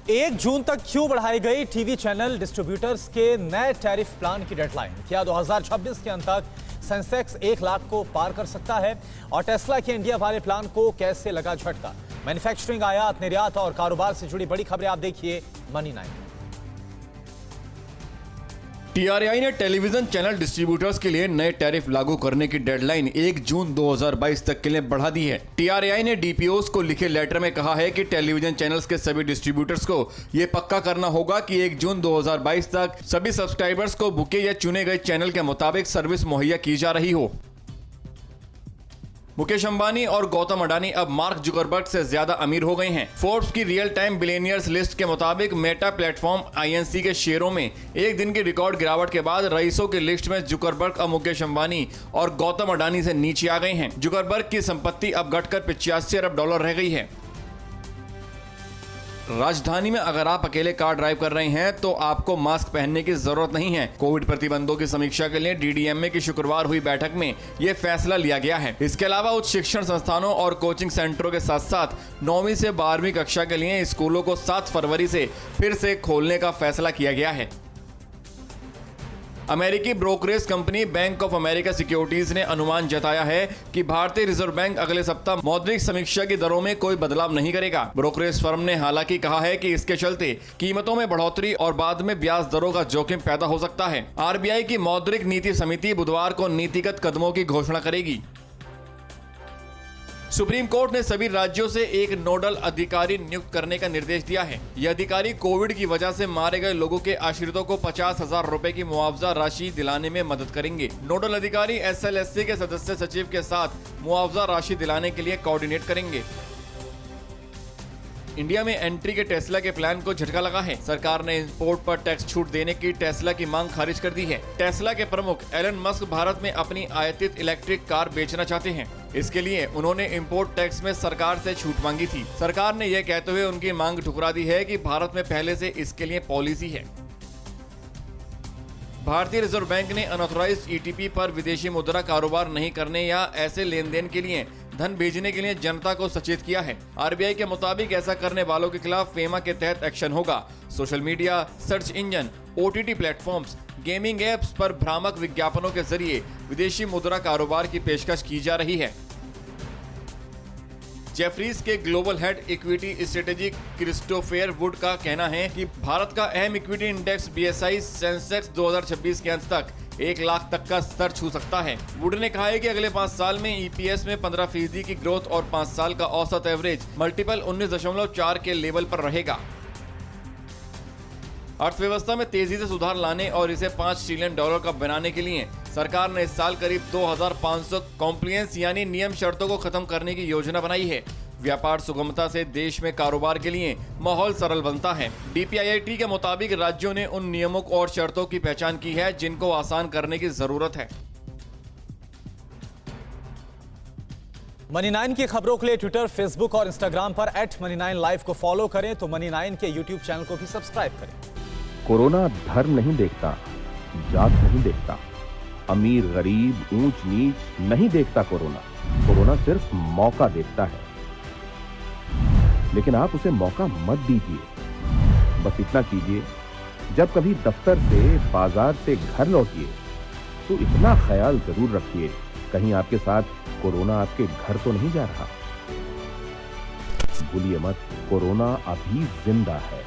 1 जून तक क्यों बढ़ाई गई टीवी चैनल डिस्ट्रीब्यूटर्स के नए टैरिफ प्लान की डेडलाइन? क्या 2026 के अंत तक सेंसेक्स 1 लाख को पार कर सकता है? और टेस्ला के इंडिया वाले प्लान को कैसे लगा झटका? मैन्युफैक्चरिंग, आयात निर्यात और कारोबार से जुड़ी बड़ी खबरें आप देखिए मनी 9। टीआरआई ने टेलीविजन चैनल डिस्ट्रीब्यूटर्स के लिए नए टैरिफ लागू करने की डेडलाइन 1 जून 2022 तक के लिए बढ़ा दी है। टीआरआई ने डीपीओस को लिखे लेटर में कहा है कि टेलीविजन चैनल्स के सभी डिस्ट्रीब्यूटर्स को यह पक्का करना होगा कि 1 जून 2022 तक सभी सब्सक्राइबर्स को बुके या चुने गए चैनल के मुताबिक सर्विस मुहैया की जा रही हो। मुकेश अंबानी और गौतम अडानी अब मार्क जुकरबर्ग से ज्यादा अमीर हो गए हैं। फोर्ब्स की रियल टाइम बिलियनियर्स लिस्ट के मुताबिक मेटा प्लेटफॉर्म आईएनसी के शेयरों में एक दिन की रिकॉर्ड गिरावट के बाद रईसों की लिस्ट में जुकरबर्ग अब मुकेश अंबानी और गौतम अडानी से नीचे आ गए हैं। जुकरबर्ग की संपत्ति अब घटकर 85 अरब डॉलर रह गई है। राजधानी में अगर आप अकेले कार ड्राइव कर रहे हैं तो आपको मास्क पहनने की जरूरत नहीं है। कोविड प्रतिबंधों की समीक्षा के लिए डीडीएमए की शुक्रवार हुई बैठक में यह फैसला लिया गया है। इसके अलावा उच्च शिक्षण संस्थानों और कोचिंग सेंटरों के साथ साथ 9वीं से 12वीं कक्षा के लिए स्कूलों को 7 फरवरी से फिर से खोलने का फैसला किया गया है। अमेरिकी brokerage company bank of America securities ने अनुमान जताया है कि भारतीय रिजर्व बैंक अगले सप्ताह मौद्रिक समीक्षा की दरों में कोई बदलाव नहीं करेगा। ब्रोकरेज फर्म ने हालांकि कहा है कि इसके चलते कीमतों में बढ़ोतरी और बाद में ब्याज दरों का जोखिम पैदा हो सकता है। आरबीआई की मौद्रिक नीति समिति बुधवार को नीतिगत कदमों की घोषणा करेगी। सुप्रीम कोर्ट ने सभी राज्यों से एक नोडल अधिकारी नियुक्त करने का निर्देश दिया है। यह अधिकारी कोविड की वजह से मारे गए लोगों के आश्रितों को 50,000 रुपए की मुआवजा राशि दिलाने में मदद करेंगे। नोडल अधिकारी एसएलएससी के सदस्य सचिव के साथ मुआवजा राशि दिलाने के लिए कोऑर्डिनेट करेंगे। इंडिया में एंट्री के टेस्ला के प्लान को झटका लगा है। सरकार ने इंपोर्ट पर टैक्स छूट देने की टेस्ला की मांग खारिज कर दी है। टेस्ला के प्रमुख एलन मस्क भारत में अपनी आयातित इलेक्ट्रिक कार बेचना चाहते हैं। इसके लिए उन्होंने इंपोर्ट टैक्स में सरकार से छूट मांगी थी। सरकार ने यह कहते हुए उनकी मांग ठुकरा दी है कि भारत में पहले से इसके लिए पॉलिसी है। भारतीय रिजर्व बैंक ने अनऑथराइज्ड ईटीपी पर विदेशी मुद्रा कारोबार नहीं करने या ऐसे लेन देन के लिए धन भेजने के लिए जनता को सचेत किया है। आरबीआई के मुताबिक ऐसा करने वालों के खिलाफ फेमा के तहत एक्शन होगा। Social media, search engine, OTT platforms, gaming apps पर भ्रामक विज्ञापनों के जरिए विदेशी मुद्रा कारोबार की पेशकश की जा रही है। जेफरीज के global head equity strategy Christopher would का कहना है कि भारत का अहम इक्विटी इंडेक्स बीएसई सेंसेक्स 2026 के अंत तक 1 लाख तक का स्तर छू सकता है। वुड ने कहा है कि अगले 5 साल में ईपीएस में 15% की ग्रोथ और 5 साल का औसत एवरेज मल्टीपल 19.4 के लेवल पर रहेगा। अर्थव्यवस्था में तेजी से सुधार लाने और इसे $5 ट्रिलियन का बनाने के लिए सरकार ने इस साल करीब 2500 कॉम्प्लायंस यानी नियम शर्तों को खत्म करने की योजना बनाई है। व्यापार सुगमता से देश में कारोबार के लिए माहौल सरल बनता है। डीपीआईआईटी के मुताबिक राज्यों ने उन नियमों और शर्तों की पहचान की है जिनको आसान करने की जरूरत है। मनी 9 की खबरों के लिए ट्विटर, फेसबुक और इंस्टाग्राम पर @money9live को फॉलो करें तो मनी 9 के यूट्यूब चैनल को भी सब्सक्राइब करें। कोरोना धर्म नहीं देखता, जात नहीं देखता, अमीर गरीब ऊंच नीच नहीं देखता। कोरोना सिर्फ मौका देखता है, लेकिन आप उसे मौका मत दीजिए। बस इतना कीजिए, जब कभी दफ्तर से, बाजार से घर लौटिए तो इतना ख्याल जरूर रखिए कहीं आपके साथ कोरोना आपके घर तो नहीं जा रहा। भूलिए मत, कोरोना अभी जिंदा है।